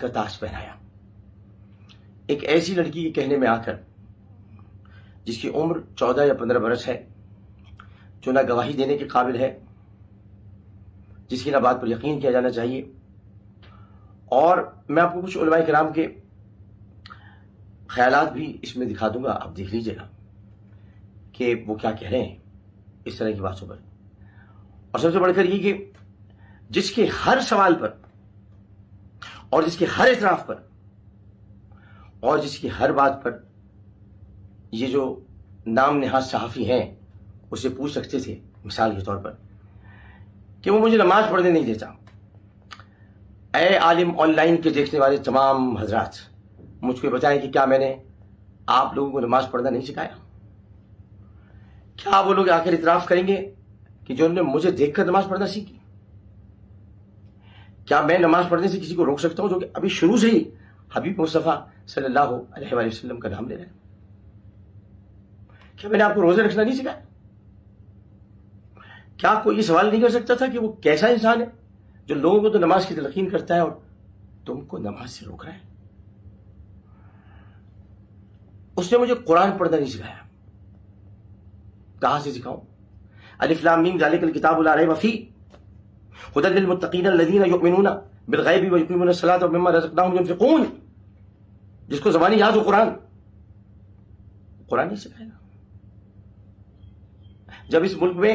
کا تاج پہنایا. ایک ایسی لڑکی کے کہنے میں آ کر جس کی عمر 14 یا 15 برس ہے، جو نہ گواہی دینے کے قابل ہے، جس کی نہ بات پر یقین کیا جانا چاہیے. اور میں آپ کو کچھ علماء کرام کے خیالات بھی اس میں دکھا دوں گا، آپ دیکھ لیجئے گا کہ وہ کیا کہہ رہے ہیں اس طرح کی باتوں پر. اور سب سے بڑھ کر یہ کہ جس کے ہر سوال پر اور جس کے ہر اعتراف پر اور جس کی ہر بات پر یہ جو نام نہاد صحافی ہیں اسے پوچھ سکتے تھے مثال کے طور پر کہ وہ مجھے نماز پڑھنے نہیں دیتا. اے عالم آن لائن کے دیکھنے والے تمام حضرات، مجھ کو بتائیں کہ کیا میں نے آپ لوگوں کو نماز پڑھنا نہیں سکھایا؟ کیا وہ لوگ آ کر اعتراف کریں گے کہ جو انہوں نے مجھے دیکھ کر نماز پڑھنا سیکھی؟ کیا میں نماز پڑھنے سے کسی کو روک سکتا ہوں جو کہ ابھی شروع سے ہی حبیب مصطفیٰ صلی اللہ علیہ وآلہ وسلم کا نام لے رہے ہیں؟ کیا میں نے آپ کو روزے رکھنا نہیں سکھایا؟ کیا کوئی یہ سوال نہیں کر سکتا تھا کہ وہ کیسا انسان ہے جو لوگوں کو تو نماز کی تلقین کرتا ہے اور تم کو نماز سے روک رہا ہے؟ اس نے مجھے قرآن پڑھنا نہیں سکھایا. کہاں سے سکھاؤں؟ الف لام میم ذالک الکتاب لا ریب فیہ ھدی للمتقین الذین یؤمنون بالغیب ویقیمون الصلاۃ ومما رزقناہم ینفقون. جس کو زبانی یاد ہو قرآن نہیں سکھائے گا. جب اس ملک میں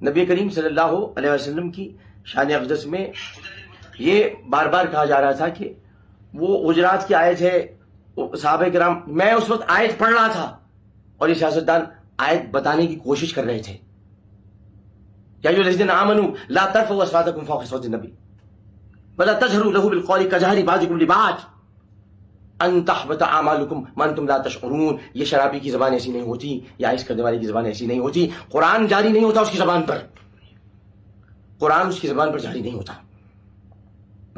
نبی کریم صلی اللہ علیہ وسلم کی شان اقدس میں یہ بار بار کہا جا رہا تھا کہ وہ حجرات کی آیت ہے، صحابہ کرام، میں اس وقت آیت پڑھ رہا تھا اور یہ سیاستدان آیت بتانے کی کوشش کر رہے تھے. یا ایھا الذین آمنوا لا ترفعوا اصواتکم فوق صوت النبی ولا تجهروا له بالقول كجهر بعضکم لبعض ان تحبط اعمالکم وانتم لا تشعرون. یہ شرابی کی زبان ایسی نہیں ہوتی، یا عائش کرنے والے کی زبان ایسی نہیں ہوتی. قرآن جاری نہیں ہوتا اس کی زبان پر، قرآن اس کی زبان پر جاری نہیں ہوتا،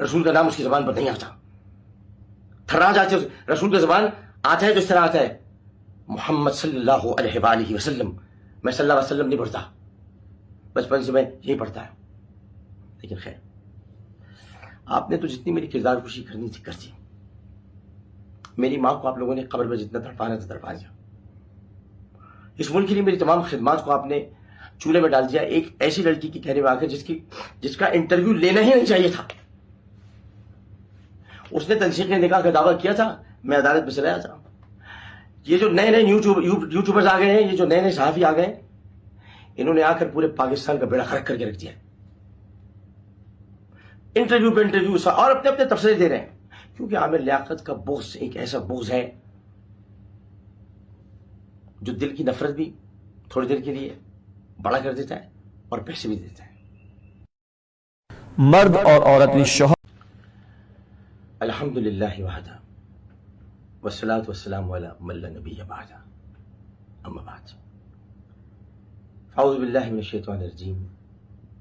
رسول کا نام اس کی زبان پر نہیں آتا. تھرا جاتے رسول کا زبان آتا ہے جو اس طرح آتا ہے محمد صلی اللہ علیہ وآلہ وسلم. میں صلی اللہ علیہ وسلم نہیں پڑھتا، بچپن سے میں یہی پڑھتا ہے. لیکن خیر، آپ نے تو جتنی میری کردار کشی کرنی تھی کر دی. میری ماں کو آپ لوگوں نے قبر میں جتنا تڑپانا تھا تڑپا دیا. اس ملک کے لیے میری تمام خدمات کو آپ نے چولہے میں ڈال دیا. ایک ایسی لڑکی کی کہنے میں آ کر جس کا انٹرویو لینا ہی نہیں چاہیے تھا. اس نے تنسیق نکاح کا دعویٰ کیا تھا، میں عدالت میں چلا آیا تھا. یہ جو نئے یوٹیوبرز آ گئے ہیں، یہ جو نئے صحافی آ گئے ہیں، انہوں نے آ کر پورے پاکستان کا بیڑا غرق کر کے رکھ دیا. انٹرویو پہ انٹرویو اور اپنے اپنے تبصرے دے رہے ہیں. کیونکہ عامر لیاقت کا بغض ایک ایسا بغض ہے جو دل کی نفرت بھی تھوڑی دیر کے لیے بڑا کر دیتا ہے اور پیسے بھی دیتا ہے. مرد اور عورت نے شوہر الحمدللہ وحدہ والصلاة والسلام علی من لا نبی بعدہ، اما بعد، اعوذ باللہ من الشیطان الرجیم.